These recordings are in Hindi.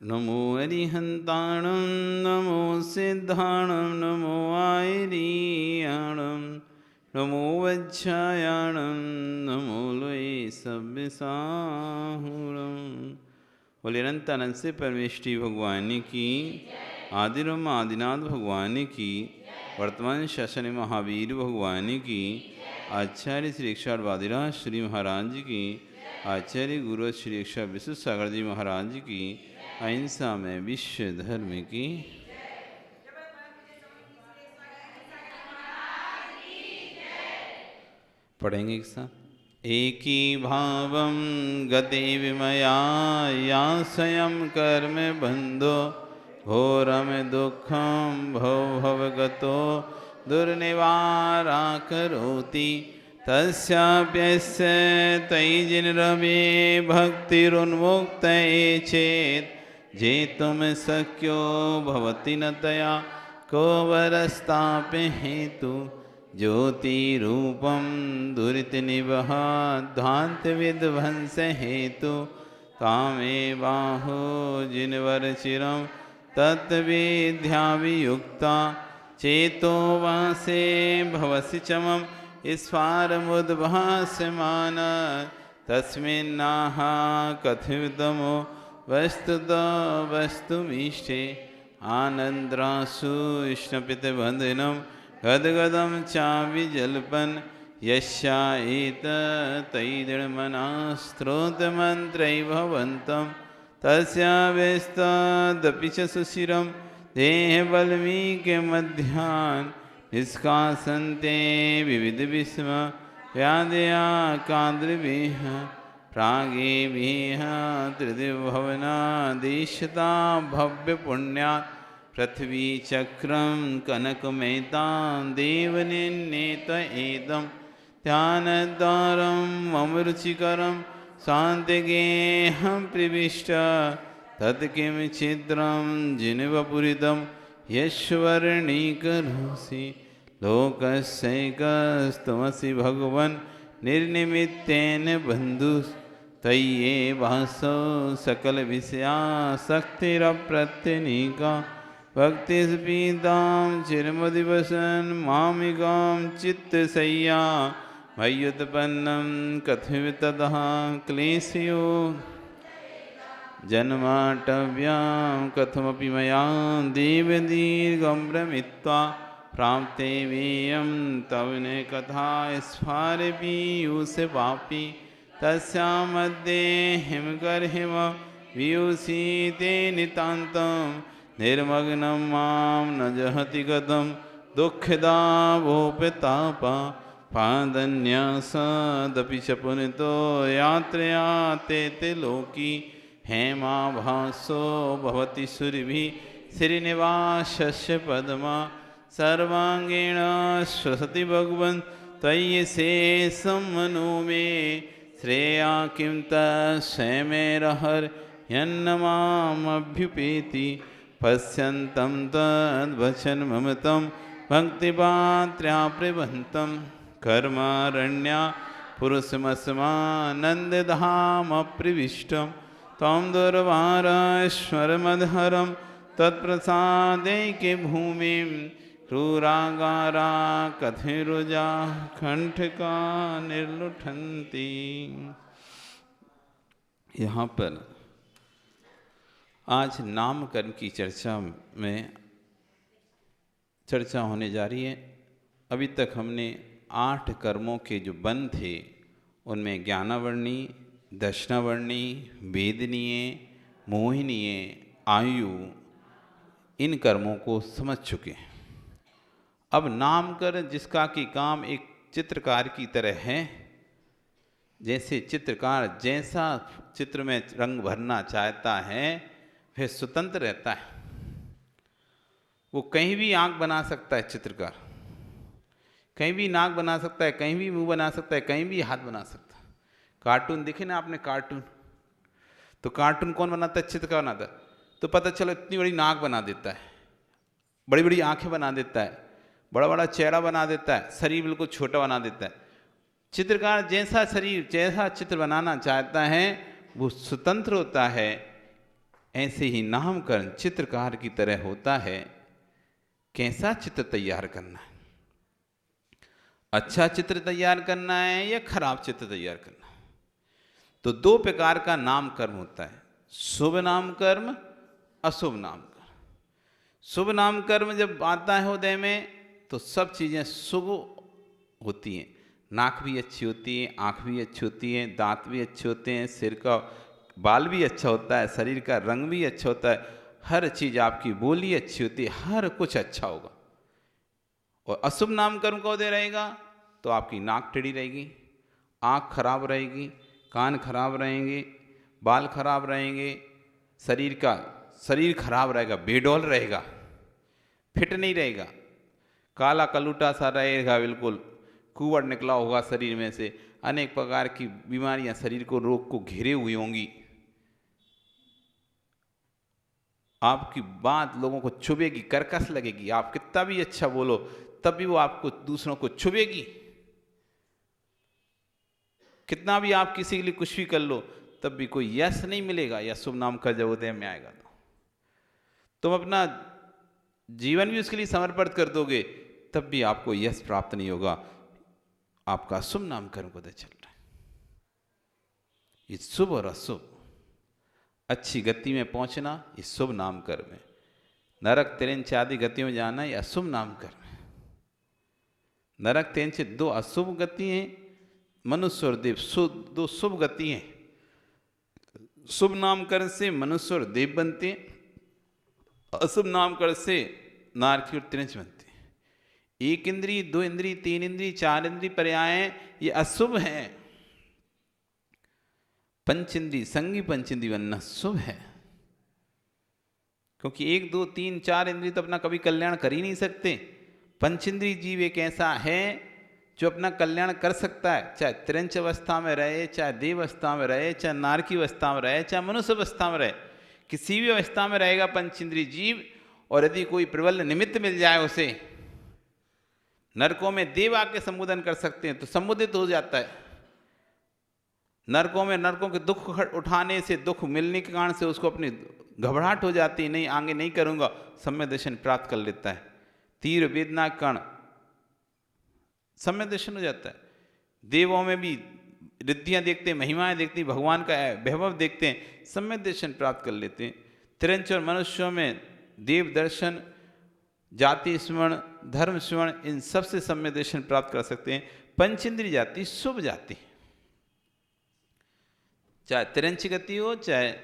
नमो अरिहन्ताणं नमो सिद्धाणं नमो आयरीयाणं नमो वज्रायाणं नमो लोये सव्यसाहुरं। बोले अनंतानंद से परमेष्टि भगवान की, आदिरम आदिनाथ भगवान की, वर्तमान शासन महावीर भगवान की, आचार्य श्री अक्षर वादिराज श्री महाराज की, आचार्य गुरु श्री अक्षर विश्व सागर जी महाराज की, अहिंसा में विश्व धर्म की। पढ़ेंगे एक साथ। एकी भावं गति विमया या स्वयं कर्म बंधो घोरम दुखम भव भवगतो दुर्निवारा करोति तस्याप्यस्य तैजिनरवे भक्तिरुन्मुक्तये चेत् जेतुम शक्यो भवति न तया को वरस्ताप हेतु ज्योतिरूपं दुरितनिवह ध्वान्तविध्वंस हेतु तामेवाहो जिनवरचिरं तत्विद्यावियुक्ता चेतो वासे भवसि चमं स्फारमुद्भासमान तस्मिन्नाह कथितमो वस्तुतो वस्तुमीष्टे आनन्द्रासु विष्णुपितवन्दनं गदगदं चाविजल्पन् यस्या एततैर्मनः भवन्तं तस्या व्यस्तदपि च सुशिरं देहबल्मीकमध्यान् निष्कासन्ते विविधविस्म व्याधया काद्रभिः प्रागेभिः त्रिदिवभवनादिशता भव्यपुण्यात् पृथ्वी चक्रं कनकमेतां देवनिर्णेत एदं ध्यानद्वारं मम रुचिकरं शान्तिगेहं प्रविष्ट तत्किं छिद्रं जिनवपुरितं यश्वर्णीकरोसि लोकस्यैकस्त्वमसि भगवन् निर्निमित्तेन बन्धुस् तय्ये वासो सकलविषयासक्तिरप्रत्यनीका भक्तिस्पीतां चिरमदिवसन् मामिकां चित्तशय्या मय्युत्पन्नं कथमिततः क्लेशयो जन्माटव्यां कथमपि मया देवदीर्घं भ्रमित्वा प्राप्ते वेयं तव न कथा स्फारपीयूषपापी तस्या मध्ये हिमगर्हिम वियुषीते नितान्तं निर्मग्नं मां न जहति गतं दुःखदा भोपतापा पादन्यासदपि च पुनितो यात्रया ते लोकी हेमाभासो भवति सुरभिः श्रीनिवासस्य पद्मा सर्वाङ्गेण श्वसति भगवन् त्वयि शेषं मनो मे श्रेया किं तस्मैरहर्यन्नमामभ्युपेति पश्यन्तं तद्वचन मम तं भक्तिपात्र्या प्रबन्तं कर्मारण्या पुरुषमस्मानन्दधामप्रविष्टं त्वं दुर्वाराश्वरमधरं तत्प्रसादैके भूमिं क्रूरागारा कथिरुजा कंठका निर्लुठन्ति। यहाँ पर आज नामकरण की चर्चा होने जा रही है। अभी तक हमने 8 कर्मों के जो बंध थे उनमें ज्ञानावर्णी, दर्शनावर्णी, वेदनीय, मोहिनीय, आयु, इन कर्मों को समझ चुके हैं। अब नामकरण जिसका कि काम एक चित्रकार की तरह है, जैसे चित्रकार जैसा चित्र में रंग भरना चाहता है वह स्वतंत्र रहता है। वो कहीं भी आँख बना सकता है, चित्रकार कहीं भी नाक बना सकता है, कहीं भी मुंह बना सकता है, कहीं भी हाथ बना सकता है। कार्टून दिखे ना आपने, कार्टून तो कार्टून कौन बनाता है? चित्रकार बनाता है। तो पता चलो इतनी बड़ी नाक बना देता है, बड़ी बड़ी आंखें बना देता है, बड़ा बड़ा चेहरा बना देता है, शरीर बिल्कुल छोटा बना देता है। चित्रकार जैसा शरीर जैसा चित्र बनाना चाहता है वो स्वतंत्र होता है। ऐसे ही नामकरण चित्रकार की तरह होता है। कैसा चित्र तैयार करना है, अच्छा चित्र तैयार करना है या खराब चित्र तैयार करना है। तो दो प्रकार का नामकर्म होता है, शुभ नामकर्म, अशुभ नामकर्म। शुभ नामकर्म जब आता है हृदय में तो सब चीज़ें शुभ होती हैं। नाक भी अच्छी होती है, आँख भी अच्छी होती है, दांत भी अच्छे होते हैं, सिर का बाल भी अच्छा होता है, शरीर का रंग भी अच्छा होता है, हर चीज़ आपकी बोली अच्छी होती है, हर कुछ अच्छा होगा। और अशुभ नामकर्म को दे रहेगा तो आपकी नाक टेढ़ी रहेगी, आँख खराब रहेगी, कान खराब रहेंगे, बाल खराब रहेंगे, शरीर खराब रहेगा, बेडौल रहेगा, फिट नहीं रहेगा, काला कलूटा सा रहेगा, बिल्कुल कुंवर निकला होगा शरीर में से, अनेक प्रकार की बीमारियां शरीर को रोग को घेरे हुई होंगी। आपकी बात लोगों को चुभेगी, कर्कश लगेगी, आप कितना भी अच्छा बोलो तब भी वो आपको दूसरों को चुभेगी। कितना भी आप किसी के लिए कुछ भी कर लो तब भी कोई यश नहीं मिलेगा। या शुभ नाम का जब उदय में आएगा तो तुम अपना जीवन भी उसके लिए समर्पित कर दोगे तब भी आपको यश प्राप्त नहीं होगा। आपका शुभ नामकरण को चल रहा है। ये शुभ और अशुभ, अच्छी गति में पहुंचना ये शुभ नामकरण है, नरक तिरंच आदि गतियों में जाना ये अशुभ नामकरण है। नरक तिरंच दो अशुभ गति हैं, मनुष्य और देव दो शुभ गति हैं। शुभ नामकरण से मनुष्य और देव बनते हैं, अशुभ नामकरण से नारकी और तिरंच बनते हैं। एक इंद्री, दो इंद्री, तीन इंद्री, चार इंद्री पर्याय ये अशुभ है। पंचेंद्री संगी पंचेंद्री बनना शुभ है, क्योंकि एक दो तीन चार इंद्री तो अपना कभी कल्याण कर ही नहीं सकते। पंचेंद्री जीव एक ऐसा है जो अपना कल्याण कर सकता है, चाहे तिरंच अवस्था में रहे, चाहे देव अवस्था में रहे, चाहे नारकी अवस्था में रहे, चाहे मनुष्य अवस्था में रहे, किसी भी अवस्था में रहेगा पंचेंद्री जीव। और यदि कोई प्रबल निमित्त मिल जाए उसे, नरकों में देव आके संबोधन कर सकते हैं तो संबोधित हो जाता है। नरकों के दुख उठाने से, दुख मिलने के कारण से उसको अपनी घबराहट हो जाती है, नहीं आगे नहीं करूंगा, सम्यक दर्शन प्राप्त कर लेता है। तीव्र वेदना के कारण सम्यक दर्शन हो जाता है। देवों में भी रिद्धियां देखते हैं, महिमाएं देखते हैं, भगवान का वैभव देखते हैं, सम्यक दर्शन प्राप्त कर लेते हैं। तिरंच और मनुष्यों में देव दर्शन, जाति स्मरण, धर्म स्मरण, इन सबसे सम्यक दर्शन प्राप्त कर सकते हैं। पंचेंद्री जाति शुभ जाति, चाहे तिरंच गति हो, चाहे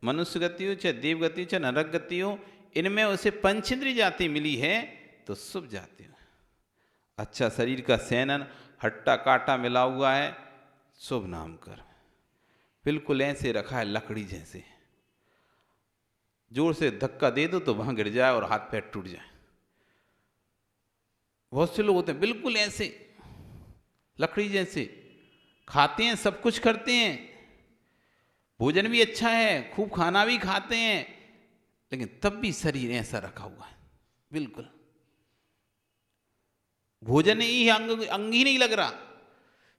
मनुष्य गति हो, चाहे देव गति हो, चाहे नरक गति हो, इनमें उसे पंचेंद्री जाति मिली है तो शुभ जाति है। अच्छा शरीर का सैनन, हट्टा काटा मिला हुआ है, शुभ नाम कर, बिल्कुल ऐसे रखा है लकड़ी जैसे, जोर से धक्का दे दो तो वहां गिर जाए और हाथ पैर टूट जाए। बहुत से लोग होते हैं बिल्कुल ऐसे लकड़ी जैसे, खाते हैं, सब कुछ करते हैं, भोजन भी अच्छा है, खूब खाना भी खाते हैं, लेकिन तब भी शरीर ऐसा रखा हुआ है, बिल्कुल भोजन ही अंग ही नहीं लग रहा,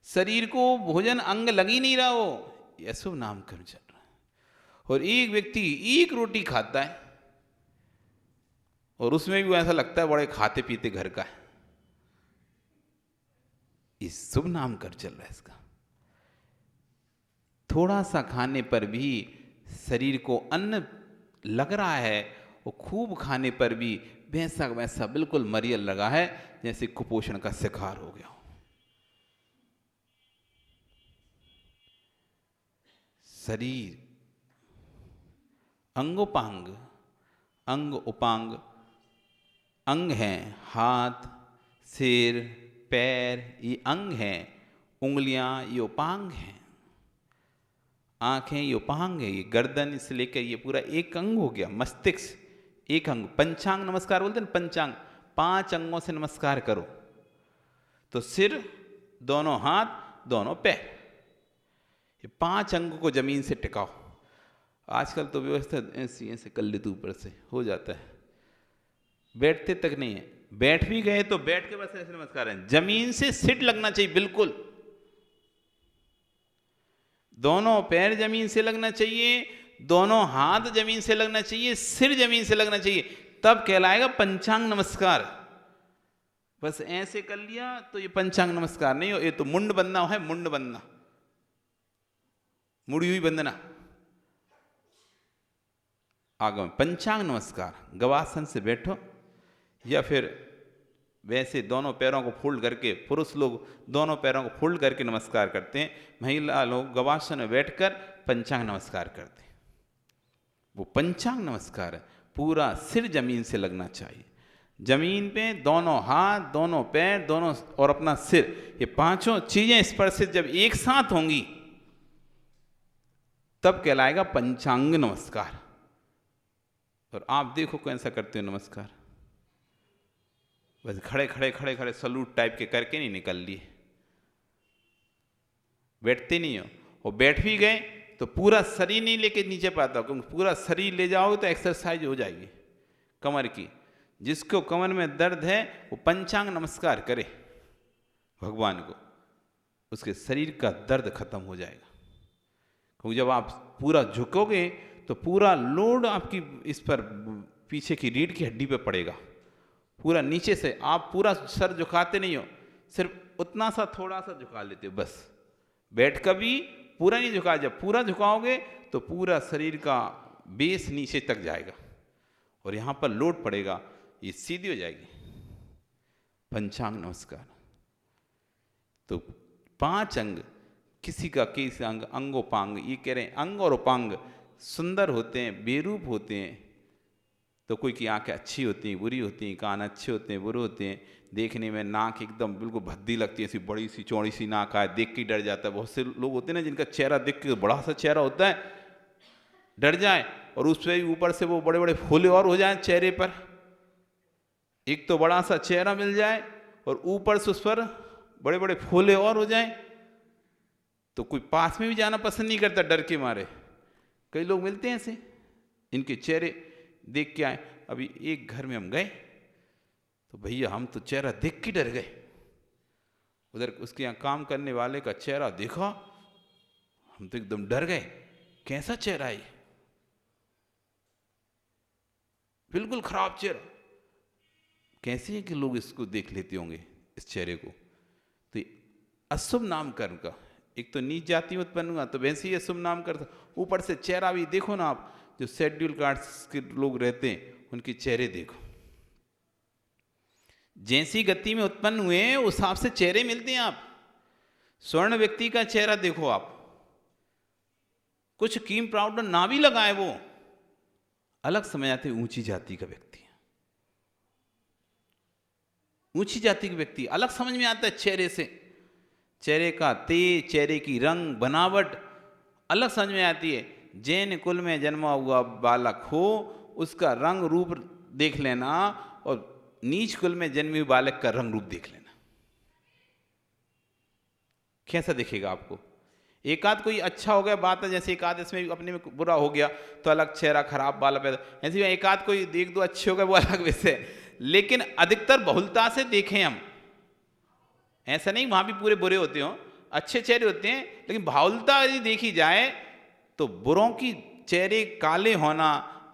शरीर को भोजन अंग लग ही नहीं रहा हो, यह शुभ नामकरण चल रहा है। और एक व्यक्ति एक रोटी खाता है और उसमें भी ऐसा लगता है बड़े खाते पीते घर का है, इस शुभ नामकरण चल रहा है इसका। थोड़ा सा खाने पर भी शरीर को अन्न लग रहा है, वो खूब खाने पर भी वैसा वैसा बिल्कुल मरियल लगा है जैसे कुपोषण का शिकार हो गया हो। शरीर अंगोपांग, अंग उपांग अंग हैं, हाथ, सिर, पैर ये अंग हैं, उंगलियां ये उपांग हैं, आंखें ये उपांग है, ये गर्दन से लेकर ये पूरा एक अंग हो गया। मस्तिष्क एक अंग, पंचांग नमस्कार बोलते हैं, पंचांग 5 अंगों से नमस्कार करो तो सिर, दोनों हाथ, दोनों पैर, ये 5 अंगों को जमीन से टिकाओ। आजकल तो व्यवस्था ऐसी ऐसे कर लेते ऊपर से हो जाता है, बैठते तक नहीं है, बैठ भी गए तो बैठ के बस ऐसे नमस्कार है, जमीन से सिट लगना चाहिए, बिल्कुल दोनों पैर जमीन से लगना चाहिए, दोनों हाथ जमीन से लगना चाहिए, सिर जमीन से लगना चाहिए, तब कहलाएगा पंचांग नमस्कार। बस ऐसे कर लिया तो ये पंचांग नमस्कार नहीं हो, ये तो मुंड बंदना है, मुंड बंदना, मुड़ी हुई बंदना। आगम पंचांग नमस्कार, गवासन से बैठो या फिर वैसे दोनों पैरों को फोल्ड करके, पुरुष लोग दोनों पैरों को फोल्ड करके नमस्कार करते हैं, महिला लोग गवासन में बैठकर पंचांग नमस्कार करते हैं। वो पंचांग नमस्कार है, पूरा सिर जमीन से लगना चाहिए, जमीन पे दोनों हाथ, दोनों पैर, दोनों और अपना सिर, ये पांचों चीजें स्पर्शित जब एक साथ होंगी तब कहलाएगा पंचांग नमस्कार। और आप देखो कैसा करते हो नमस्कार, बस खड़े खड़े खड़े खड़े सलूट टाइप के करके नहीं निकल लिए, बैठते नहीं हो, और बैठ भी गए तो पूरा शरीर नहीं लेके नीचे पाता, क्योंकि पूरा शरीर ले जाओगे तो एक्सरसाइज हो जाएगी कमर की। जिसको कमर में दर्द है वो पंचांग नमस्कार करे भगवान को, उसके शरीर का दर्द खत्म हो जाएगा। क्योंकि जब आप पूरा झुकोगे तो पूरा लोड आपकी इस पर पीछे की रीढ़ की हड्डी पे पड़ेगा, पूरा नीचे से। आप पूरा सर झुकाते नहीं हो, सिर्फ उतना सा थोड़ा सा झुका लेते हो बस। बैठ कभी पूरा नहीं झुका, जब पूरा झुकाओगे तो पूरा शरीर का बेस नीचे तक जाएगा और यहाँ पर लोड पड़ेगा, ये सीधी हो जाएगी। पंचांग नमस्कार तो 5 अंग, किसी का किस अंग, अंगोपांग, ये कह रहे हैं अंग और उपांग सुंदर होते हैं, बेरूप होते हैं। तो कोई की आंखें अच्छी होती हैं, बुरी होती हैं, कान अच्छे होते हैं, बुरे होते हैं, देखने में नाक एकदम बिल्कुल भद्दी लगती है, ऐसी बड़ी सी चौड़ी सी नाक है, देख के डर जाता है। बहुत से लोग होते हैं ना जिनका चेहरा देख के बड़ा सा चेहरा होता है, डर जाए, और उस पर ऊपर से वो बड़े बड़े फूले और हो जाए चेहरे पर। एक तो बड़ा सा चेहरा मिल जाए और ऊपर से उस पर बड़े बड़े फूले और हो जाए, तो कोई पास में भी जाना पसंद नहीं करता डर के मारे। कई लोग मिलते हैं ऐसे, इनके चेहरे देख के आए। अभी एक घर में हम गए तो भैया हम तो चेहरा देख के डर गए, उधर उसके यहाँ काम करने वाले का चेहरा देखा, हम तो एकदम डर गए, कैसा चेहरा है, बिल्कुल खराब चेहरा। कैसे है कि लोग इसको देख लेते होंगे इस चेहरे को। तो अशुभ नामकरण का, एक तो नीच जाति में उत्पन्न हुआ तो वैसे ही अशुभ नामकरण, ऊपर से चेहरा भी देखो ना आप, जो शेड्यूल कास्ट के लोग रहते हैं उनके चेहरे देखो, जैसी गति में उत्पन्न हुए उस हिसाब से चेहरे मिलते हैं। आप स्वर्ण व्यक्ति का चेहरा देखो, आप कुछ क्रीम पाउडर ना भी लगाए वो अलग समझ आते ऊंची जाति का व्यक्ति है। ऊंची जाति का व्यक्ति अलग समझ में आता है चेहरे से, चेहरे का तेज, चेहरे की रंग बनावट अलग समझ में आती है। जैन कुल में जन्मा हुआ बालक हो उसका रंग रूप देख लेना, और नीच कुल में जन्मे बालक का रंग रूप देख लेना, कैसा दिखेगा आपको। एक आध कोई अच्छा हो गया बात है, जैसे एक आध इसमें अपने में बुरा हो गया तो अलग चेहरा खराब वाला पैदा, ऐसे एक आध कोई एक दो अच्छे हो गए वो अलग वैसे। लेकिन अधिकतर बहुलता से देखें हम, ऐसा नहीं वहां भी पूरे बुरे होते हो, अच्छे चेहरे होते हैं, लेकिन बाहुलता यदि देखी जाए तो बुरों की चेहरे काले होना,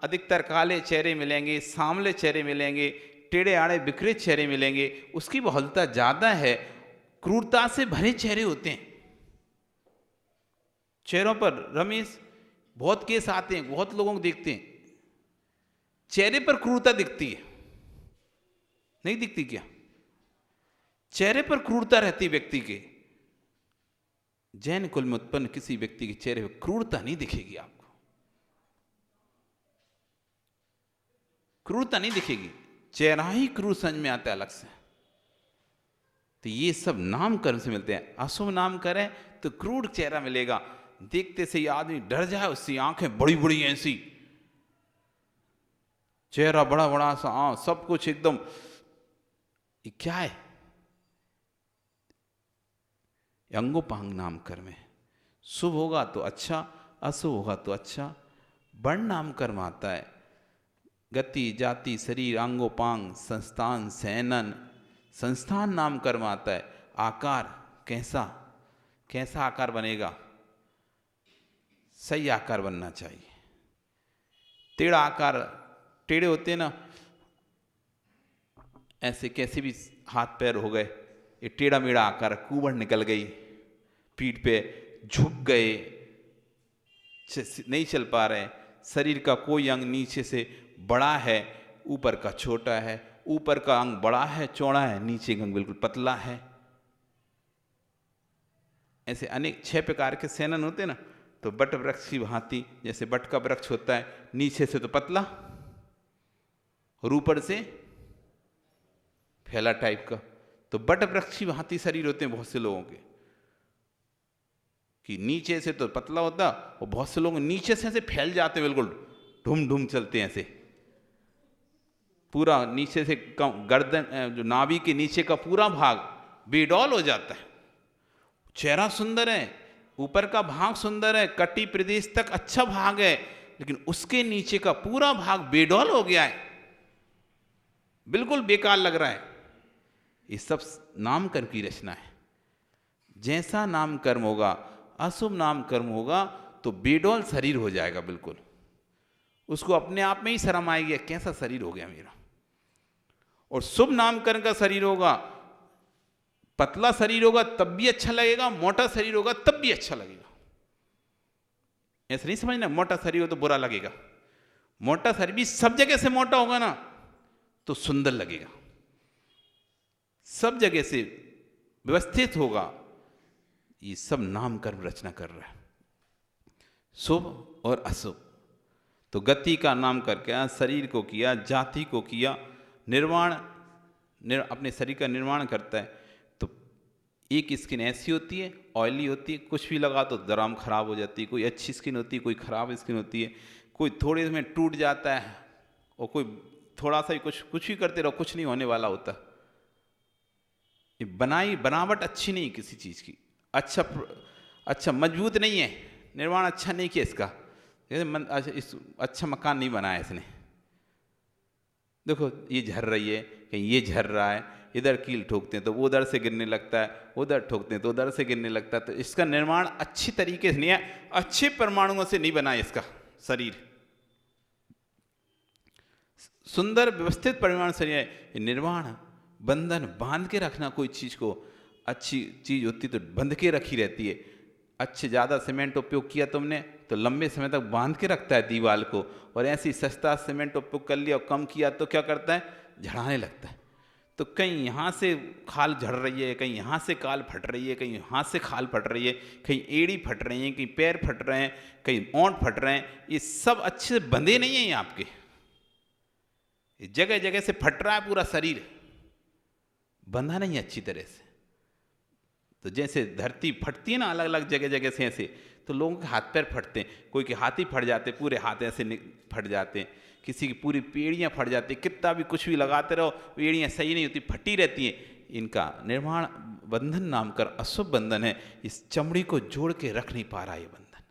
अधिकतर काले चेहरे मिलेंगे, सांवले चेहरे मिलेंगे, टेढ़े आड़े बिखरे चेहरे मिलेंगे, उसकी बहुलता ज्यादा है। क्रूरता से भरे चेहरे होते हैं चेहरों पर। रमेश बहुत केस आते हैं, बहुत लोगों को देखते हैं चेहरे पर क्रूरता दिखती है, नहीं दिखती क्या? चेहरे पर क्रूरता रहती व्यक्ति के। जैन कुल में उत्पन्न किसी व्यक्ति के चेहरे पर क्रूरता नहीं दिखेगी, आपको क्रूरता नहीं दिखेगी, चेहरा ही क्रूर समझ में आता है अलग से। तो ये सब नामकरण से मिलते हैं। अशुभ नाम करें तो क्रूर चेहरा मिलेगा, देखते से ये आदमी डर जाए, उसकी आंखें बड़ी बड़ी ऐसी, चेहरा बड़ा बड़ा सा, सब कुछ एकदम, ये क्या है? अंगोपांग नामकर्म में शुभ होगा तो अच्छा, अशुभ होगा तो अच्छा। वर्ण नामकर्म आता है, गति, जाति, शरीर, अंगोपांग, संस्थान, सैनन, संस्थान नामकर्म आता है। आकार कैसा, कैसा आकार बनेगा, सही आकार बनना चाहिए, टेढ़ा आकार, टेढ़े होते हैं ना, ऐसे कैसे भी हाथ पैर हो गए, ये टेढ़ा मेढ़ा आकार, कुबड़ निकल गई, पीठ पे झुक गए, नहीं चल पा रहे, शरीर का कोई अंग नीचे से बड़ा है, ऊपर का छोटा है, ऊपर का अंग बड़ा है चौड़ा है, नीचे का अंग बिल्कुल पतला है। ऐसे अनेक 6 प्रकार के सेनन होते हैं ना। तो बट वृक्ष की भांति, जैसे बट का वृक्ष होता है, नीचे से तो पतला और ऊपर से फैला टाइप का, तो बट वृक्ष की भांति शरीर होते हैं बहुत से लोगों के, कि नीचे से तो पतला होता और बहुत से लोग नीचे से ऐसे फैल जाते हैं, बिल्कुल ढूम ढूम चलते हैं ऐसे, पूरा नीचे से गर्दन, जो नाभि के नीचे का पूरा भाग बेडौल हो जाता है। चेहरा सुंदर है, ऊपर का भाग सुंदर है, कटी प्रदेश तक अच्छा भाग है, लेकिन उसके नीचे का पूरा भाग बेडौल हो गया है, बिल्कुल बेकार लग रहा है। ये सब नामकर्म की रचना है। जैसा नाम कर्म होगा, अशुभ नाम कर्म होगा, तो बेडौल शरीर हो जाएगा बिल्कुल, उसको अपने आप में ही शर्म आएगी, कैसा शरीर हो गया मेरा। और शुभ नामकरण का शरीर होगा, पतला शरीर होगा तब भी अच्छा लगेगा, मोटा शरीर होगा तब भी अच्छा लगेगा। ऐसा नहीं समझना मोटा शरीर हो तो बुरा लगेगा, मोटा शरीर भी सब जगह से मोटा होगा ना तो सुंदर लगेगा, सब जगह से व्यवस्थित होगा। ये सब नाम कर्म रचना कर रहा है, शुभ और अशुभ। तो गति का नाम करके शरीर को किया, जाति को किया, निर्माण अपने शरीर का निर्माण करता है। तो एक स्किन ऐसी होती है, ऑयली होती है, कुछ भी लगा तो दराम खराब हो जाती है, कोई अच्छी स्किन होती है, कोई खराब स्किन होती है, कोई थोड़े में टूट जाता है, और कोई थोड़ा सा ही कुछ भी करते रहो कुछ नहीं होने वाला होता। ये बनावट अच्छी नहीं किसी चीज़ की, अच्छा मजबूत नहीं है, निर्माण अच्छा नहीं किया इसका, जैसे अच्छा मकान नहीं बनाया इसने। देखो ये झर रही है, कहीं ये झर रहा है, इधर कील ठोकते हैं तो वो उधर से गिरने लगता है, उधर ठोकते हैं तो उधर से गिरने लगता है। तो इसका निर्माण अच्छी तरीके से नहीं है, अच्छे परमाणुओं से नहीं बना है इसका शरीर, सुंदर व्यवस्थित परिमाण शरीर है। निर्माण बंधन, बांध के रखना, कोई चीज़ को अच्छी चीज़ होती तो बंध के रखी रहती है। अच्छे ज़्यादा सीमेंट उपयोग किया तुमने तो लंबे समय तक बांध के रखता है दीवार को, और ऐसी सस्ता सीमेंट उपयोग कर लिया और कम किया तो क्या करता है, झड़ाने लगता है। तो कहीं यहाँ से खाल झड़ रही है, कहीं यहाँ से काल फट रही है, कहीं यहाँ से खाल फट रही है, कहीं एड़ी फट रही है, कहीं पैर फट रहे हैं, कहीं ओंठ फट रहे हैं। ये सब अच्छे से बंधे नहीं हैं ये आपके, जगह जगह से फट रहा है पूरा शरीर, बंधा नहीं अच्छी तरह से। तो जैसे धरती फटती है ना अलग अलग जगह जगह से ऐसे, तो लोगों के हाथ पैर फटते हैं, कोई के हाथ ही फट जाते, पूरे हाथ ऐसे फट जाते हैं, किसी की पूरी पेड़ियाँ फट जाती है, कितना भी कुछ भी लगाते रहो पेड़ियाँ सही नहीं होती, फटी रहती हैं। इनका निर्माण बंधन नाम कर अशुभ बंधन है। इस चमड़ी को जोड़ के रख नहीं पा रहा, ये बंधन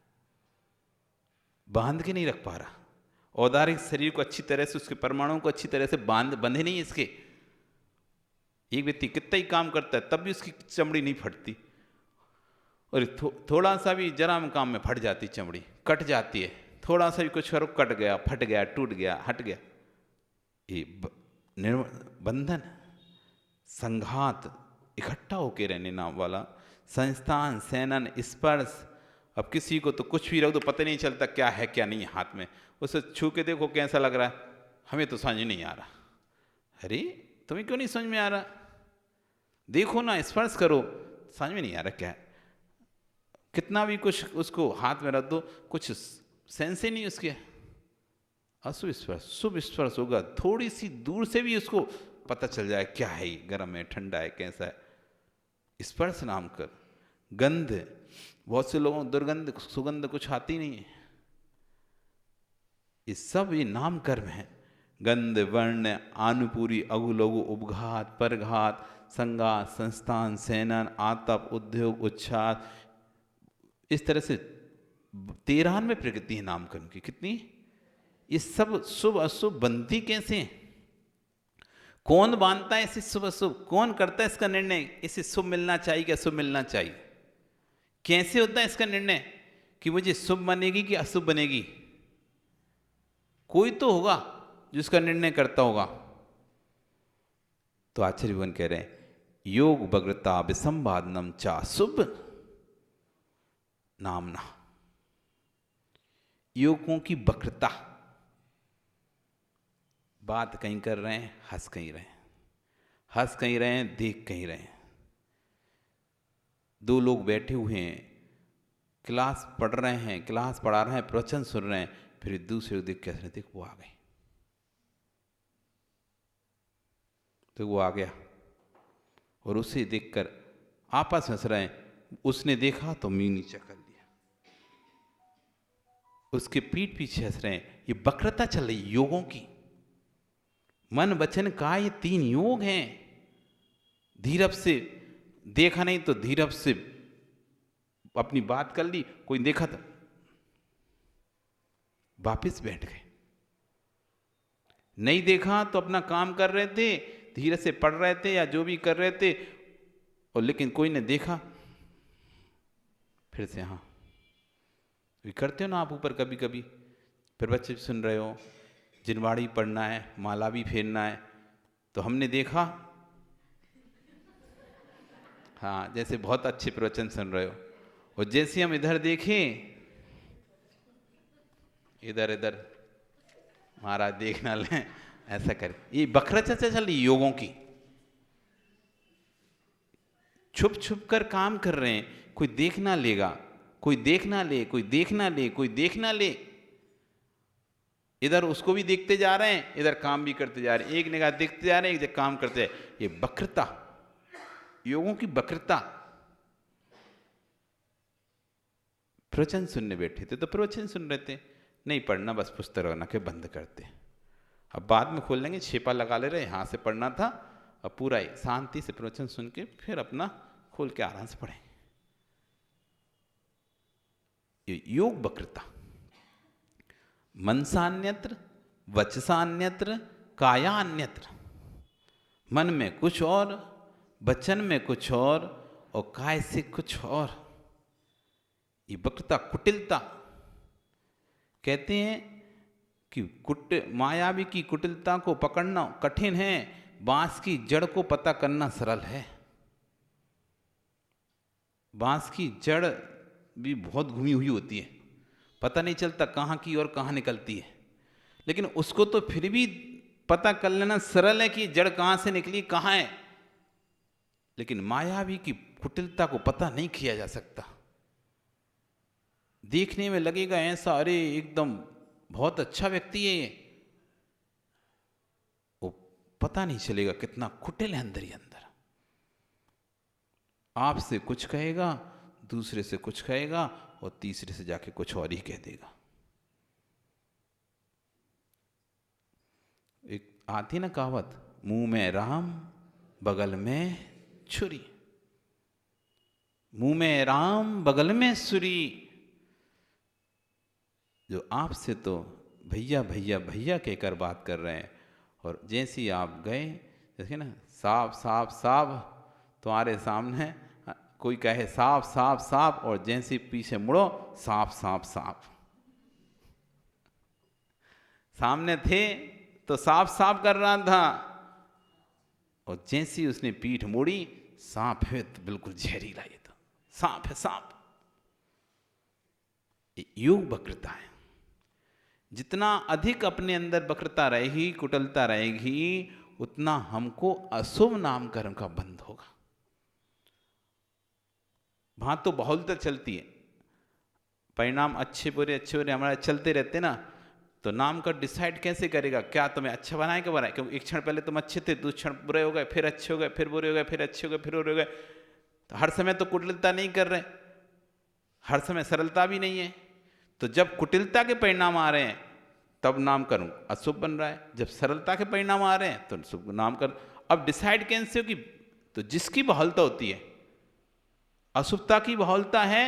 बांध के नहीं रख पा रहा। औदारिक शरीर को अच्छी तरह से, उसके परमाणुओं को अच्छी तरह से बंधे नहीं इसके। एक व्यक्ति कितना ही काम करता है तब भी उसकी चमड़ी नहीं फटती, और थोड़ा सा भी जरा काम में फट जाती, चमड़ी कट जाती है, थोड़ा सा भी कुछ करो कट गया, फट गया, टूट गया, हट गया। ये बंधन, संघात, इकट्ठा होके रहने नाम वाला संस्थान, सेनन, स्पर्श। अब किसी को तो कुछ भी रख दो पता नहीं चलता क्या है क्या नहीं है हाथ में, उसे छू के देखो कैसा लग रहा है, हमें तो समझ नहीं आ रहा। अरे तुम्हें क्यों नहीं समझ में आ रहा, देखो ना, स्पर्श करो, समझ में नहीं आ रहा क्या है। कितना भी कुछ उसको हाथ में रख दो, कुछ सेंस ही नहीं उसके। अशुभ स्पर्श, शुभ स्पर्श होगा, थोड़ी सी दूर से भी उसको पता चल जाए क्या है, गर्म है, ठंडा है, कैसा है। स्पर्श नाम कर। गंध, बहुत से लोगों दुर्गंध, सुगंध कुछ आती नहीं है। ये सब ये नाम कर्म है। गंध, वर्ण, आनुपूरी, अगु लघु, उपघात, परघात, संघात, संस्थान, सेनन, आतप, उद्योग, उच्छाद, इस तरह से 93 प्रकृति है नाम कर्म की। कितनी? ये सब शुभ अशुभ बनती कैसे? कौन बांधता है इसे शुभ अशुभ? कौन करता है इसका निर्णय, इसे शुभ मिलना चाहिए क्या अशुभ मिलना चाहिए? कैसे होता है इसका निर्णय कि मुझे शुभ बनेगी कि अशुभ बनेगी? कोई तो होगा जिसका निर्णय करता होगा। तो आचार्य भगवान कह रहे हैं योग बग्रता विसंवादनम चा शुभ नामना। योगों की वक्रता, बात कहीं कर रहे हैं, हंस कहीं रहे हैं, हंस कहीं रहे हैं, देख कहीं रहे हैं। दो लोग बैठे हुए हैं, क्लास पढ़ रहे हैं, क्लास पढ़ा रहे हैं, प्रवचन सुन रहे हैं, फिर दूसरे को देख के हंस, देख वो आ गए, तो वो आ गया और उसे देखकर आपस में हंस रहे हैं। उसने देखा तो मुंह नीचे कर लिया, उसके पीठ पीछे हंस रहे हैं। ये वक्रता चल रही योगों की। मन वचन का ये 3 योग हैं। धीरज से देखा नहीं तो धीरज से अपनी बात कर ली, कोई देखा तो वापिस बैठ गए, नहीं देखा तो अपना काम कर रहे थे, धीरे से पढ़ रहे थे या जो भी कर रहे थे, और लेकिन कोई ने देखा फिर से। हाँ करते हो ना आप ऊपर कभी कभी, फिर बच्चे सुन रहे हो, जिनवाड़ी पढ़ना है, माला भी फेरना है, तो हमने देखा, हाँ जैसे बहुत अच्छे प्रवचन सुन रहे हो, और जैसे हम इधर देखें, इधर इधर महाराज देखना लें, ऐसा कर, ये वक्रता चल रही योगों की। छुप छुप कर काम कर रहे हैं, कोई देख ना लेगा, कोई देख ना ले, कोई देख ना ले, कोई देख ना ले। इधर उसको भी देखते जा रहे हैं, इधर काम भी करते जा रहे हैं, एक निगाह देखते जा रहे हैं, एक जगह काम करते जा रहे हैं। ये वक्रता, योगों की वक्रता। प्रवचन सुनने बैठे थे तो प्रवचन सुन रहे थे, नहीं पढ़ना, बस पुस्तक रखना के बंद करते, अब बाद में खोल लेंगे, छेपा लगा ले रहे, यहाँ से पढ़ना था, अब पूरा ही शांति से प्रवचन सुन के फिर अपना खोल के आराम से पढ़ें। ये योग वक्रता। मनसान्यत्र वचसान्यत्र कायान्यत्र। मन में कुछ और, वचन में कुछ और काय से कुछ और। ये वक्रता, कुटिलता। कहते हैं कि मायावी की कुटिलता को पकड़ना कठिन है, बांस की जड़ को पता करना सरल है। बांस की जड़ भी बहुत घुमी हुई होती है, पता नहीं चलता कहाँ की और कहाँ निकलती है, लेकिन उसको तो फिर भी पता कर लेना सरल है कि जड़ कहाँ से निकली, कहाँ है। लेकिन मायावी की कुटिलता को पता नहीं किया जा सकता। देखने में लगेगा ऐसा, अरे एकदम बहुत अच्छा व्यक्ति है ये, वो पता नहीं चलेगा कितना कुटिल है अंदर ही अंदर। आपसे कुछ कहेगा, दूसरे से कुछ कहेगा, और तीसरे से जाके कुछ और ही कह देगा। एक आती ना कहावत, मुंह में राम बगल में छुरी। मुंह में राम बगल में छुरी। जो आपसे तो भैया भैया भैया कहकर बात कर रहे हैं, और जैसे ही आप गए, देखिए ना, साफ साफ साफ तुम्हारे सामने कोई कहे साफ साफ साफ, और जैसे पीछे मुड़ो साफ साफ साफ। सामने थे तो साफ साफ कर रहा था, और जैसे ही उसने पीठ मोड़ी, सांप है तो बिल्कुल जहरीला, ये तो सांप है सांप। योग वक्रता है। जितना अधिक अपने अंदर वक्रता रहेगी, कुटिलता रहेगी, उतना हमको अशुभ नाम कर्म का बंध होगा। वहां तो बहुलता चलती है, परिणाम अच्छे बुरे हमारे चलते रहते ना, तो नाम का डिसाइड कैसे करेगा, क्या तुम्हें अच्छा बनाए क्या बनाए? क्योंकि एक क्षण पहले तुम अच्छे थे, दूसरे क्षण बुरे हो गए, फिर अच्छे हो गए, फिर बुरे हो गए, फिर अच्छे हो गए, फिर बुरे हो गए। तो हर समय तो कुटिलता नहीं कर रहे, हर समय सरलता भी नहीं है। तो जब कुटिलता के परिणाम आ रहे हैं तब नाम कर्म अशुभ बन रहा है, जब सरलता के परिणाम आ रहे हैं तो शुभ नाम कर्म। अब डिसाइड कैसे हो कि, तो जिसकी बहुलता होती है, अशुभता की बहुलता है,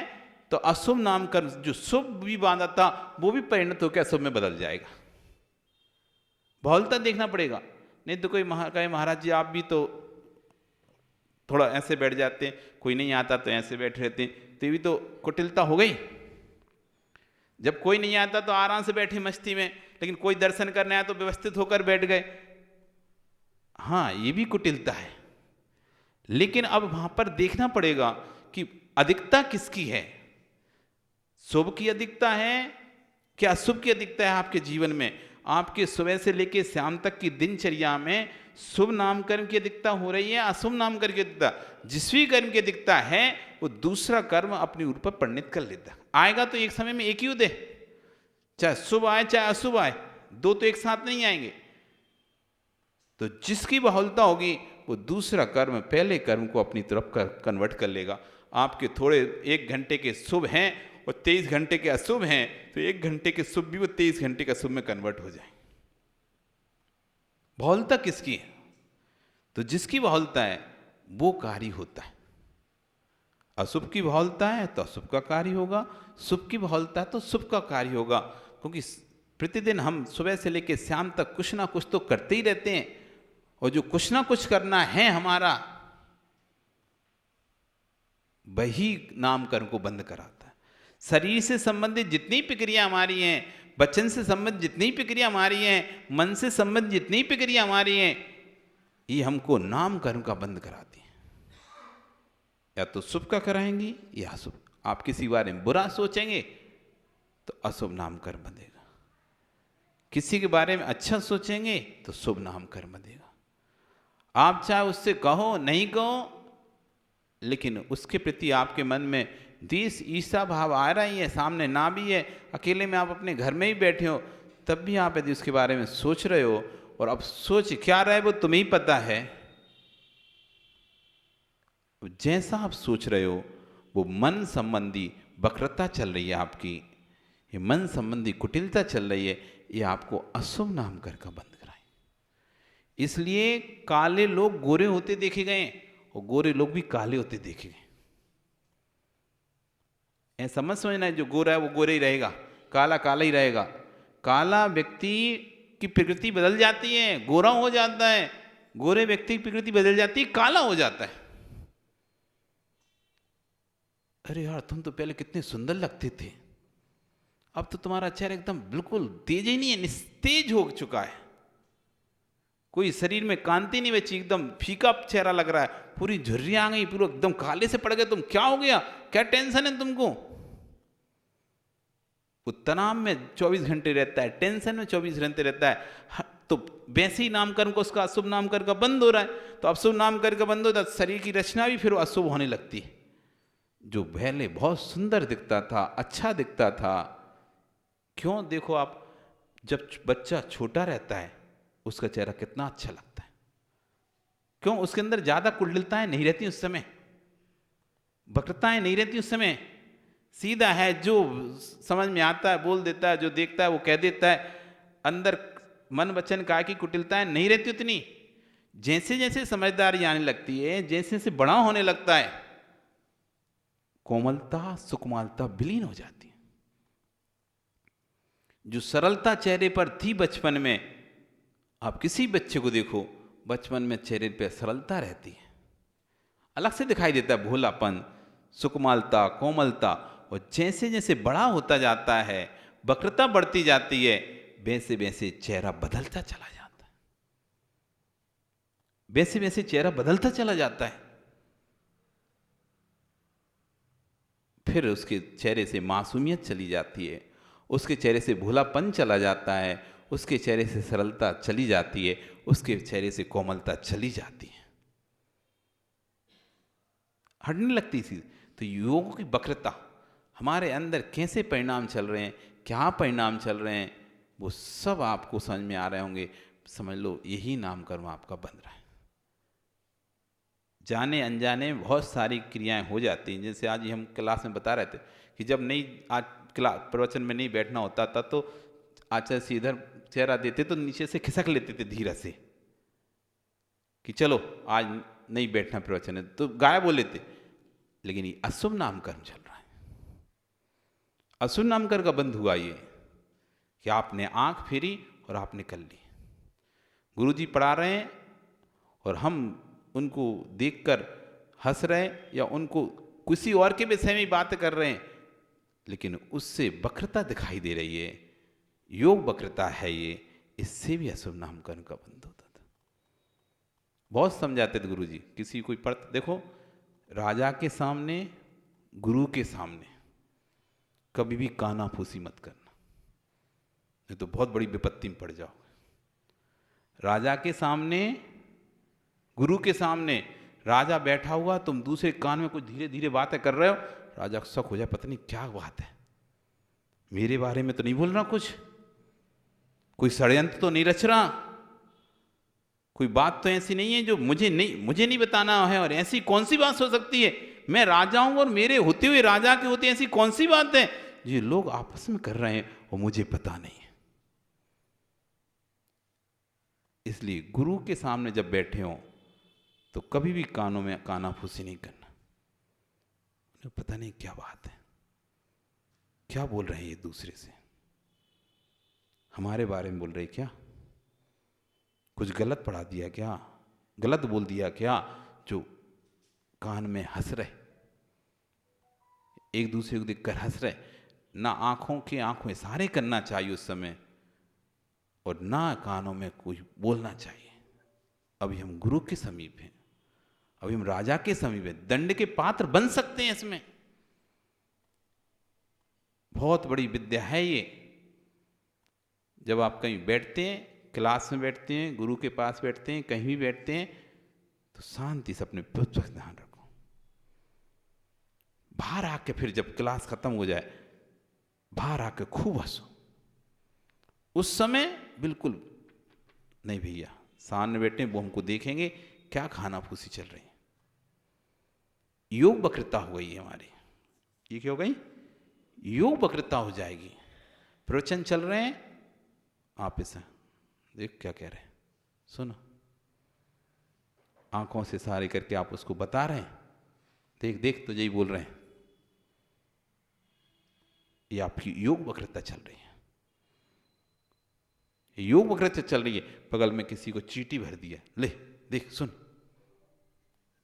तो अशुभ नाम कर्म जो शुभ भी बांधा था वो भी परिणत होकर अशुभ में बदल जाएगा। बहुलता देखना पड़ेगा, नहीं तो कोई कहे महाराज जी आप भी तो थोड़ा ऐसे बैठ जाते हैं, कोई नहीं आता तो ऐसे बैठे रहते हैं, तो ये भी तो कुटिलता हो गई। जब कोई नहीं आता तो आराम से बैठे मस्ती में, लेकिन कोई दर्शन करने आया तो व्यवस्थित होकर बैठ गए। हाँ, ये भी कुटिलता है, लेकिन अब वहां पर देखना पड़ेगा कि अधिकता किसकी है। शुभ की अधिकता है क्या अशुभ की अधिकता है आपके जीवन में? आपके सुबह से लेकर शाम तक की दिनचर्या में शुभ नामकर्म की अधिकता हो रही है, अशुभ नामकर्म की अधिकता? जिस भी कर्म की अधिकता है वो दूसरा कर्म अपने ऊपर परिणित कर लेता है। आएगा तो एक समय में एक ही उदय, चाहे शुभ आए चाहे अशुभ आए, दो तो एक साथ नहीं आएंगे। तो जिसकी बहुलता होगी वो दूसरा कर्म पहले कर्म को अपनी तरफ कन्वर्ट कर लेगा। आपके थोड़े 1 घंटे के शुभ हैं और 23 घंटे के अशुभ हैं, तो 1 घंटे के शुभ भी वो 23 घंटे के अशुभ में कन्वर्ट हो जाए। बहुलता किसकी है? तो जिसकी बहुलता है वो कार्य होता है। अशुभ की बहुलता है तो अशुभ का कार्य होगा, शुभ की बहुलता है तो शुभ का कार्य होगा। क्योंकि प्रतिदिन हम सुबह से लेकर शाम तक कुछ ना कुछ तो करते ही रहते हैं, और जो कुछ ना कुछ करना है हमारा, वही नामकर्म को बंद कराता है। शरीर से संबंधित जितनी प्रक्रिया हमारी हैं, वचन से संबंधित जितनी प्रक्रिया हमारी हैं, मन से संबंधित जितनी प्रक्रिया हमारी हैं, ये हमको नामकर्म का बंद कराती है। या तो शुभ का कराएंगी या अशुभ। आप किसी बारे में बुरा सोचेंगे तो अशुभ नामकर्म बंधेगा, किसी के बारे में अच्छा सोचेंगे तो शुभ नामकर्म बंधेगा। आप चाहे उससे कहो नहीं कहो, लेकिन उसके प्रति आपके मन में द्वेष ईर्ष्या भाव आ रही है, सामने ना भी है, अकेले में आप अपने घर में ही बैठे हो, तब भी आप यदि उसके बारे में सोच रहे हो, और अब सोच क्या रहे वो तुम्हें ही पता है। जैसा आप सोच रहे हो वो मन संबंधी वक्रता चल रही है आपकी, ये मन संबंधी कुटिलता चल रही है, ये आपको अशुभ नामकर्म का बंद कराए। इसलिए काले लोग गोरे होते देखे गए और गोरे लोग भी काले होते देखे गए। ऐसा मत समझना है जो गोरा है वो गोरे ही रहेगा, काला काला ही रहेगा। काला व्यक्ति की प्रकृति बदल जाती है, गोरा हो जाता है, गोरे व्यक्ति की प्रकृति बदल जाती है, काला हो जाता है। अरे यार तुम तो पहले कितने सुंदर लगते थे, अब तो तुम्हारा चेहरा एकदम बिल्कुल तेज ही नहीं है, निस्तेज हो चुका है, कोई शरीर में कांति नहीं बची, एकदम फीका चेहरा लग रहा है, पूरी झुर्रियां आ गई, पूरा एकदम काले से पड़ गए तुम, क्या हो गया, क्या टेंशन है तुमको? वो तनाव में 24 घंटे रहता है, टेंशन में 24 घंटे रहता है, तो वैसे ही नामकर्म को उसका अशुभ नामकर्म का बंद हो रहा है। तो अशुभ नामकर्म का बंद होता है, शरीर की रचना भी फिर अशुभ होने लगती है। जो पहले बहुत सुंदर दिखता था, अच्छा दिखता था, क्यों देखो आप जब बच्चा छोटा रहता है उसका चेहरा कितना अच्छा लगता है, क्यों? उसके अंदर ज्यादा कुटिलताएं नहीं रहती उस समय, वक्रताएं नहीं रहती उस समय, सीधा है, जो समझ में आता है बोल देता है, जो देखता है वो कह देता है, अंदर मन वचन काय की कुटिलताएं नहीं रहती उतनी। जैसे जैसे समझदारी आने लगती है, जैसे जैसे बड़ा होने लगता है, कोमलता सुकुमालता विलीन हो जाती है। जो सरलता चेहरे पर थी बचपन में, आप किसी बच्चे को देखो बचपन में चेहरे पर सरलता रहती है, अलग से दिखाई देता है भोलापन, सुकुमालता, कोमलता। और जैसे जैसे बड़ा होता जाता है, वक्रता बढ़ती जाती है, वैसे वैसे चेहरा बदलता चला जाता है, वैसे वैसे चेहरा बदलता चला जाता है। फिर उसके चेहरे से मासूमियत चली जाती है, उसके चेहरे से भोलापन चला जाता है, उसके चेहरे से सरलता चली जाती है, उसके चेहरे से कोमलता चली जाती है, हटने लगती थी। तो योगों की वक्रता हमारे अंदर कैसे परिणाम चल रहे हैं, क्या परिणाम चल रहे हैं, वो सब आपको समझ में आ रहे होंगे। समझ लो यही नामकर्म आपका बन रहा है। जाने अनजाने बहुत सारी क्रियाएं हो जाती हैं। जैसे आज ही हम क्लास में बता रहे थे कि जब नहीं आज क्लास प्रवचन में नहीं बैठना होता था तो आचार्य से इधर चेहरा देते तो नीचे से खिसक लेते थे धीरे से कि चलो आज नहीं बैठना प्रवचन है, तो गायब हो लेते। लेकिन ये अशुभ नामकर्म चल रहा है, अशुभ नामकर्म का बंद हुआ ये कि आपने आंख फेरी और आपने कर ली। गुरुजी पढ़ा रहे हैं और हम उनको देखकर हंस रहे हैं या उनको किसी और के विषय में बात कर रहे हैं, लेकिन उससे वक्रता दिखाई दे रही है, योग वक्रता है ये, इससे भी अशुभ नामकरण का बंध होता था। बहुत समझाते थे गुरु जी, किसी कोई पढ़ देखो, राजा के सामने, गुरु के सामने कभी भी काना फूसी मत करना, नहीं तो बहुत बड़ी विपत्ति में पड़ जाओगे। राजा के सामने, गुरु के सामने, राजा बैठा हुआ, तुम दूसरे कान में कुछ धीरे धीरे बातें कर रहे हो, राजा को शक हो जाए, पता नहीं क्या बात है, मेरे बारे में तो नहीं बोल रहा, कुछ कोई षड्यंत्र तो नहीं रच रहा, कोई बात तो ऐसी नहीं है जो मुझे नहीं बताना है, और ऐसी कौन सी बात हो सकती है, मैं राजा हूं और मेरे होते हुए राजा के होते ऐसी कौन सी बात है ये लोग आपस में कर रहे हैं और मुझे पता नहीं है। इसलिए गुरु के सामने जब बैठे हो तो कभी भी कानों में कानाफूसी नहीं करना, पता नहीं क्या बात है, क्या बोल रहे हैं ये दूसरे से, हमारे बारे में बोल रहे क्या, कुछ गलत पढ़ा दिया क्या, गलत बोल दिया क्या, जो कान में हंस रहे, एक दूसरे को देखकर हंस रहे। ना आंखों के आंखों इशारे करना चाहिए उस समय, और ना कानों में कुछ बोलना चाहिए। अभी हम गुरु के समीप हैं, अभी हम राजा के समीप हैं, दंड के पात्र बन सकते हैं। इसमें बहुत बड़ी विद्या है ये। जब आप कहीं बैठते हैं, क्लास में बैठते हैं, गुरु के पास बैठते हैं, कहीं भी बैठते हैं, तो शांति से अपने पुस्तक पर ध्यान रखो। बाहर आके फिर जब क्लास खत्म हो जाए, बाहर आके खूब हंसो। उस समय बिल्कुल नहीं भैया, सामने बैठे वो हमको देखेंगे क्या खाना फूसी चल रही है, योग वक्रता हो गई है हमारी। ये क्या हो गई? योग वक्रता हो जाएगी। प्रवचन चल रहे हैं, आप इसे देख क्या कह रहे हैं, सुनो, आंखों से इशारे करके आप उसको बता रहे हैं, देख देख तो यही बोल रहे हैं। ये आपकी योग वक्रता चल रही है, योग वक्रता चल रही है। बगल में किसी को चीटी भर दिया, ले देख सुन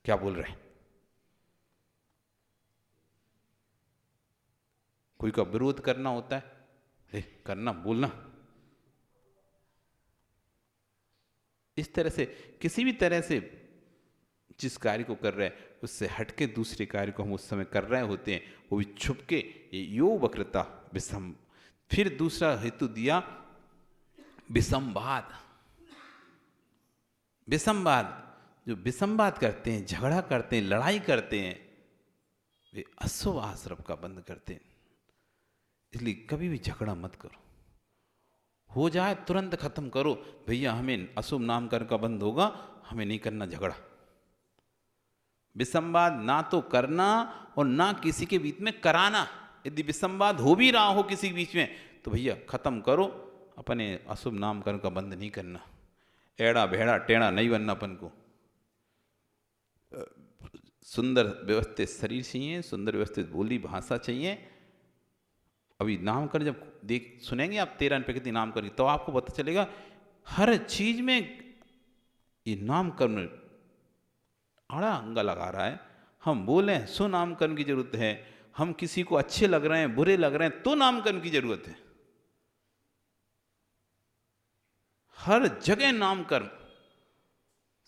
क्या बोल रहे हैं। कोई का विरोध करना होता है, ले करना, बोलना। इस तरह से किसी भी तरह से जिस कार्य को कर रहे हैं उससे हटके दूसरे कार्य को हम उस समय कर रहे होते हैं, वो भी छुप के। ये योग वक्रता विषम। फिर दूसरा हेतु दिया विसंवाद। विसंवाद, जो विसंवाद करते हैं, झगड़ा करते हैं, लड़ाई करते हैं, वे अशुभ आश्रम का बंध करते हैं। इसलिए कभी भी झगड़ा मत करो, हो जाए तुरंत खत्म करो। भैया हमें अशुभ नामकरण का बंध होगा, हमें नहीं करना झगड़ा। विसंवाद ना तो करना और ना किसी के बीच में कराना। यदि विसंवाद हो भी रहा हो किसी के बीच में तो भैया खत्म करो, अपने अशुभ नामकरण का बंध नहीं करना। एड़ा भेड़ा टेढ़ा नहीं बनना। अपन को सुंदर व्यवस्थित शरीर चाहिए, सुंदर व्यवस्थित बोली भाषा चाहिए। अभी नामकरण जब सुनेंगे आप 13 प्रकृति नामकरण, तो आपको पता चलेगा हर चीज में ये नामकरण आड़ा अंगा लगा रहा है। हम बोले सो नामकरण की जरूरत है, हम किसी को अच्छे लग रहे हैं, बुरे लग रहे हैं तो नामकरण की जरूरत है। हर जगह नामकरण।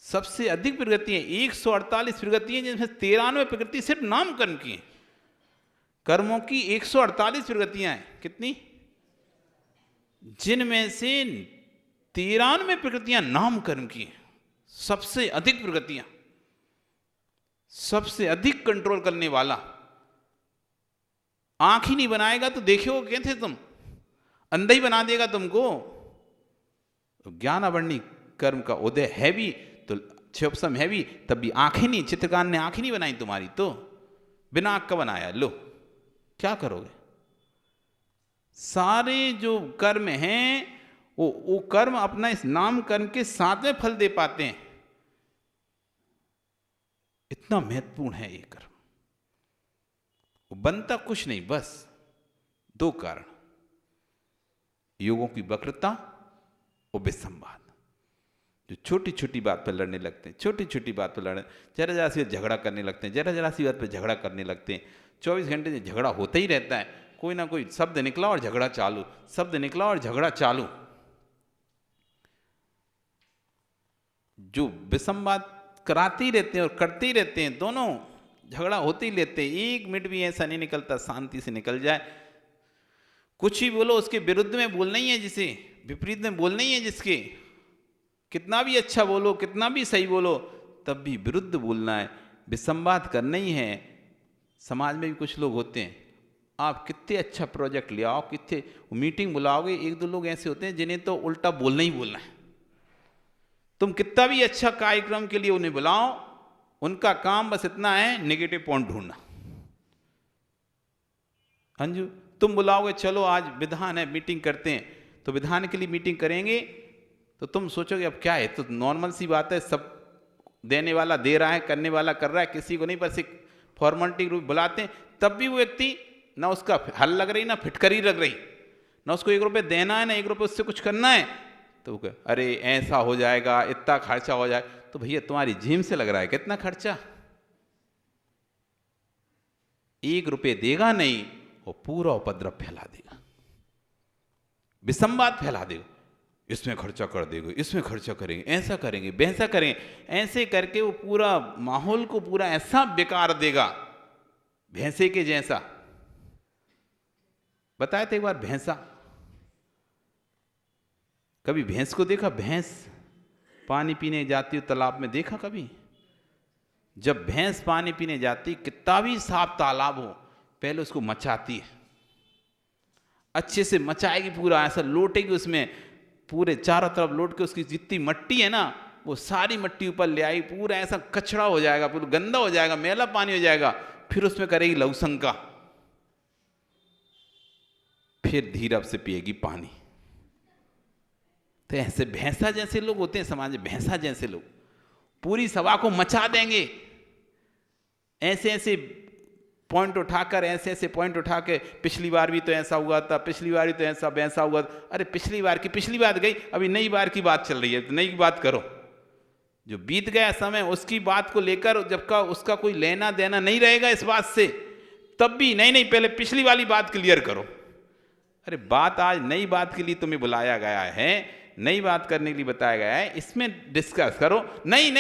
सबसे अधिक प्रकृति है, 148 प्रकृति है, जिनमें 93 प्रकृति सिर्फ नामकरण की है। कर्मों की 148 प्रकृतियां हैं। कितनी? जिनमें से 93 प्रकृतियां नामकरण की हैं। सबसे अधिक प्रकृतियां, सबसे अधिक कंट्रोल करने वाला। आंख ही नहीं बनाएगा तो देखो कैसे तुम, अंधा ही बना देगा तुमको। तो ज्ञानावरणी कर्म का उदय है भी तो क्षोपसम है भी, तब भी आंखें नहीं, चित्रकार ने आंखें नहीं बनाई तुम्हारी, तो बिना आंख का बनाया। लो क्या करोगे? सारे जो कर्म हैं वो कर्म अपना इस नाम कर्म के साथ में फल दे पाते हैं। इतना महत्वपूर्ण है ये कर्म। वो बनता कुछ नहीं, बस 2 कारण, योगों की वक्रता और विसंवाद। जो छोटी छोटी बात पर लड़ने लगते हैं, छोटी छोटी बात पर लड़ने, जरा जरा सी झगड़ा करने लगते हैं, जरा जरा सी बात पर झगड़ा करने लगते हैं। 24 घंटे से झगड़ा होता ही रहता है। कोई ना कोई शब्द निकला और झगड़ा चालू, शब्द निकला और झगड़ा चालू। जो विसंवाद कराते ही रहते हैं और करते ही रहते हैं, दोनों झगड़ा होते ही लेते हैं। एक मिनट भी ऐसा नहीं निकलता शांति से निकल जाए। कुछ ही बोलो उसके विरुद्ध में बोलना ही है, जिसे विपरीत में बोलना ही है जिसके। कितना भी अच्छा बोलो, कितना भी सही बोलो, तब भी विरुद्ध बोलना है, विसंवाद करना ही है। समाज में भी कुछ लोग होते हैं, आप कितने अच्छा प्रोजेक्ट ले आओ, कितने मीटिंग बुलाओगे, एक दो लोग ऐसे होते हैं जिन्हें तो उल्टा बोलना ही बोलना है। तुम कितना भी अच्छा कार्यक्रम के लिए उन्हें बुलाओ, उनका काम बस इतना है नेगेटिव पॉइंट ढूंढना। अंजू तुम बुलाओगे, चलो आज विधान है मीटिंग करते हैं, तो विधान के लिए मीटिंग करेंगे, तो तुम सोचोगे अब क्या है, तो नॉर्मल सी बात है, सब देने वाला दे रहा है, करने वाला कर रहा है, किसी को नहीं, बस एक फॉर्मेलिटी रूप बुलाते हैं। तब भी वो व्यक्ति ना उसका हल लग रही, ना फिटकरी लग रही, ना उसको 1 रुपये देना है, ना 1 रुपये उससे कुछ करना है, तो अरे ऐसा हो जाएगा, इतना खर्चा हो जाए। तो भैया तुम्हारी जेब से लग रहा है कितना खर्चा? 1 रुपये देगा नहीं, वो पूरा उपद्रव फैला देगा, विसंवाद फैला देगा। इसमें खर्चा कर देगा, इसमें खर्चा करेंगे, ऐसा करेंगे, वैसा करेंगे, ऐसे करके वो पूरा माहौल को पूरा ऐसा बेकार देगा, भैंसे के जैसा। बताया था एक बार भैंसा, कभी भैंस को देखा? भैंस पानी पीने जाती हो तालाब में, देखा कभी? जब भैंस पानी पीने जाती, कितना भी साफ तालाब हो, पहले उसको मचाती है, अच्छे से मचाएगी, पूरा ऐसा लोटेगी, उसमें पूरे चारों तरफ लोट के उसकी जितनी मट्टी है ना, वो सारी मट्टी ऊपर ले आई, पूरा ऐसा कचरा हो जाएगा, पूरा गंदा हो जाएगा, मैला पानी हो जाएगा, फिर उसमें करेगी लवसंका, फिर धीरज से पिएगी पानी। तो ऐसे भैंसा जैसे लोग होते हैं समाज में, भैंसा जैसे लोग पूरी सभा को मचा देंगे, ऐसे ऐसे पॉइंट उठाकर, ऐसे ऐसे पॉइंट उठा के, पिछली बार भी तो ऐसा हुआ था, पिछली बार भी तो ऐसा वैसा हुआ था। अरे पिछली बात गई, अभी नई बार की बात चल रही है, तो नई बात करो। जो बीत गया समय, उसकी बात को लेकर जब का उसका कोई लेना देना नहीं रहेगा इस बात से, तब भी नहीं, पहले पिछली वाली बात क्लियर करो। अरे बात आज नई बात के लिए तुम्हें बुलाया गया है, नई बात करने के लिए बताया गया है, इसमें डिस्कस करो। नहीं,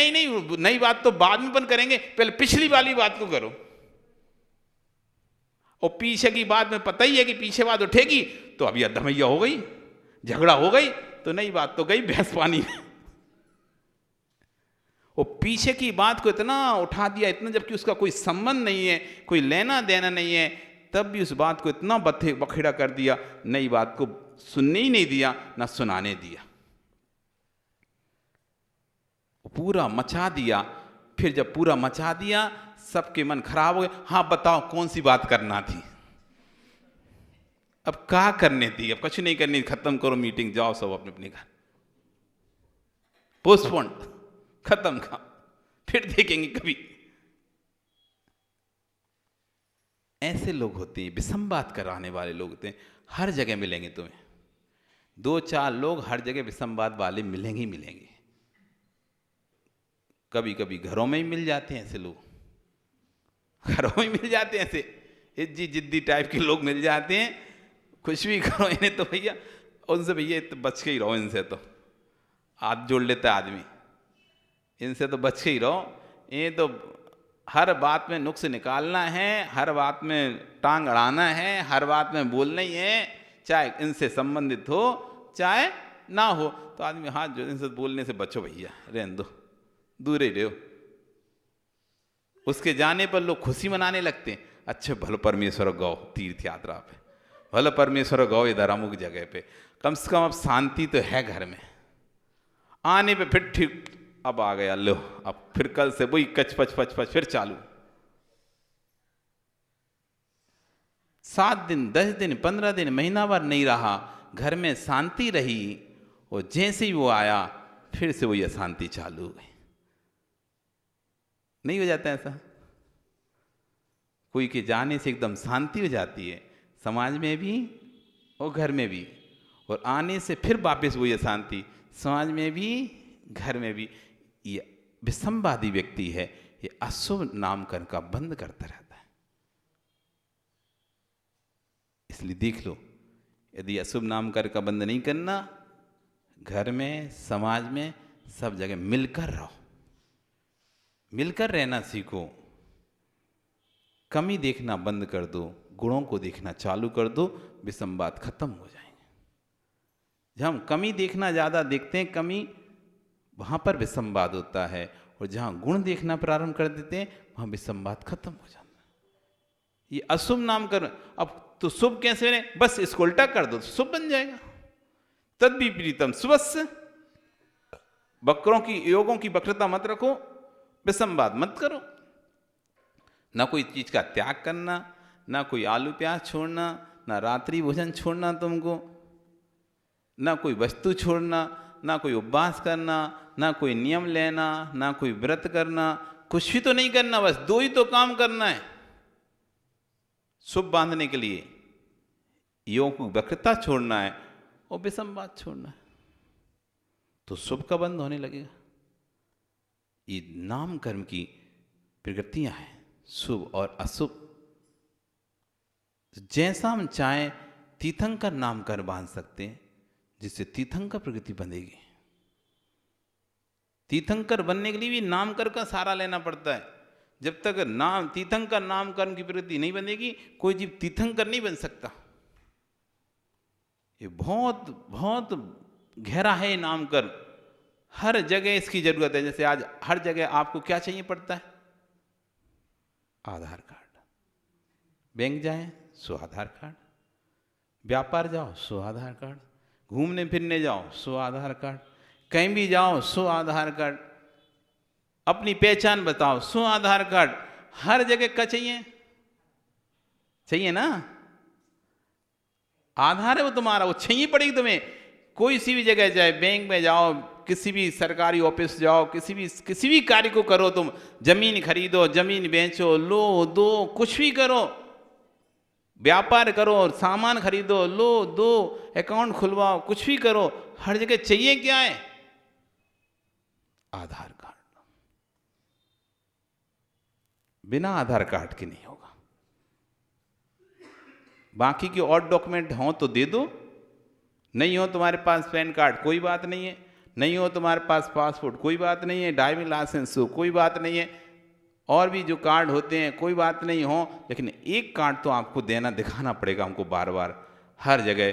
नई बात तो बाद में अपन करेंगे, पहले पिछली वाली बात को करो। और पीछे की बात में पता ही है कि पीछे बात उठेगी तो अभी अधमैया हो गई, झगड़ा हो गई, तो नई बात तो गई भैंस पानी में। और पीछे की बात को इतना उठा दिया, इतना, जबकि उसका कोई संबंध नहीं है, कोई लेना देना नहीं है, तब भी उस बात को इतना बखेड़ा कर दिया, नई बात को सुनने ही नहीं दिया, ना सुनाने दिया, पूरा मचा दिया। फिर जब पूरा मचा दिया, सबके मन खराब हो गए। हाँ बताओ कौन सी बात करना थी? अब क्या करने थी? अब कुछ नहीं करनी, खत्म करो मीटिंग, जाओ सब अपने अपने घर, पोस्टपोन, खत्म का, फिर देखेंगे कभी। ऐसे लोग होते हैं, विसंवाद कराने वाले लोग होते हैं, हर जगह मिलेंगे तुम्हें। 2-4 लोग हर जगह विसंवाद वाले मिलेंगे ही मिलेंगे। कभी कभी घरों में ही मिल जाते हैं ऐसे लोग, घरों में मिल जाते हैं ऐसे जिद्दी टाइप के लोग मिल जाते हैं। कुछ भी करो इन्हें तो भैया, उनसे भैया तो बच के ही रहो, इनसे तो हाथ जोड़ लेता है आदमी, इनसे तो बच के ही रहो। ये तो हर बात में नुक्स निकालना है, हर बात में टांग अड़ाना है, हर बात में बोलना ही है, चाहे इनसे संबंधित हो चाहे ना हो। तो आदमी हाथ जोड़, इनसे बोलने से बचो भैया, रहने दो, दूर ही रहो। उसके जाने पर लोग खुशी मनाने लगते हैं, अच्छे भलो परमेश्वर गौ तीर्थ यात्रा पे, भलो परमेश्वर गौ इधर अमुक जगह पे, कम से कम अब शांति तो है घर में। आने पे फिर ठीक, अब आ गया लो, अब फिर कल से वही कच पच पच पच फिर चालू। 7 दिन 10 दिन 15 दिन महीना भर नहीं रहा, घर में शांति रही, और जैसे ही वो आया फिर से वही अशांति चालू हो गई। नहीं हो जाता ऐसा? कोई के जाने से एकदम शांति हो जाती है, समाज में भी और घर में भी, और आने से फिर वापस वही अशांति, समाज में भी घर में भी। ये विसंवादी व्यक्ति है, ये अशुभ नामकरण का बंद करता रहता है। इसलिए देख लो, यदि अशुभ नामकरण का बंद नहीं करना, घर में, समाज में, सब जगह मिलकर रहो, मिलकर रहना सीखो। कमी देखना बंद कर दो, गुणों को देखना चालू कर दो, विसंवाद खत्म हो जाएंगे। जहाँ हम कमी देखना ज़्यादा देखते हैं, कमी, वहाँ पर विसंवाद होता है, और जहाँ गुण देखना प्रारंभ कर देते हैं वहाँ विसंवाद खत्म हो जाता है। ये अशुभ नामकरण, अब तो शुभ कैसे बने? बस इसको उल्टा कर दो तो शुभ बन जाएगा। तद विपरीतम शुभस्य, वक्रों की, योगों की वक्रता मत रखो, विसंवाद मत करो। ना कोई चीज का त्याग करना, ना कोई आलू प्याज छोड़ना, ना रात्रि भोजन छोड़ना तुमको, ना कोई वस्तु छोड़ना, ना कोई उपवास करना, ना कोई नियम लेना, ना कोई व्रत करना, कुछ भी तो नहीं करना। बस दो ही तो काम करना है शुभ बांधने के लिए, योग की वक्रता छोड़ना है और विसंवाद छोड़ना है, तो शुभ का बंध होने लगेगा। ये नाम कर्म की प्रकृतियां हैं, शुभ और अशुभ। जैसा हम चाहें तीर्थंकर नाम कर बांध सकते हैं, जिससे तीर्थंकर प्रकृति बंधेगी। तीर्थंकर बनने के लिए भी नामकर का सहारा लेना पड़ता है। जब तक नाम तीर्थंकर नाम कर्म की प्रकृति नहीं बनेगी, कोई जीव तीर्थंकर नहीं बन सकता। ये बहुत बहुत गहरा है नाम कर्म, हर जगह इसकी जरूरत है। जैसे आज हर जगह आपको क्या चाहिए पड़ता है? आधार कार्ड। बैंक जाए सो आधार कार्ड, व्यापार जाओ सो आधार कार्ड, घूमने फिरने जाओ सो आधार कार्ड, कहीं भी जाओ सो आधार कार्ड, अपनी पहचान बताओ सो आधार कार्ड। हर जगह क्या चाहिए? चाहिए ना, आधार है वो तुम्हारा, वो चाहिए पड़ेगी तुम्हें। कोई सी भी जगह जाए, बैंक में जाओ, किसी भी सरकारी ऑफिस जाओ, किसी भी कार्य को करो, तुम जमीन खरीदो, जमीन बेचो, लो दो, कुछ भी करो, व्यापार करो, सामान खरीदो, लो दो, अकाउंट खुलवाओ, कुछ भी करो, हर जगह चाहिए क्या है? आधार कार्ड। बिना आधार कार्ड के नहीं होगा। बाकी के और डॉक्यूमेंट हों तो दे दो, नहीं हो तुम्हारे पास पैन कार्ड कोई बात नहीं है, नहीं हो तुम्हारे पास पासपोर्ट कोई बात नहीं है, ड्राइविंग लाइसेंस हो कोई बात नहीं है, और भी जो कार्ड होते हैं कोई बात नहीं हो, लेकिन एक कार्ड तो आपको देना, दिखाना पड़ेगा हमको बार बार, हर जगह,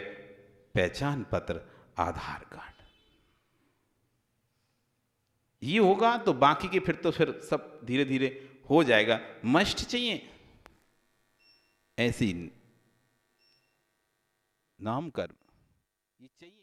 पहचान पत्र, आधार कार्ड। ये होगा तो बाकी के फिर सब धीरे धीरे हो जाएगा। मस्ट चाहिए ऐसी नाम कर्म, ये चाहिए।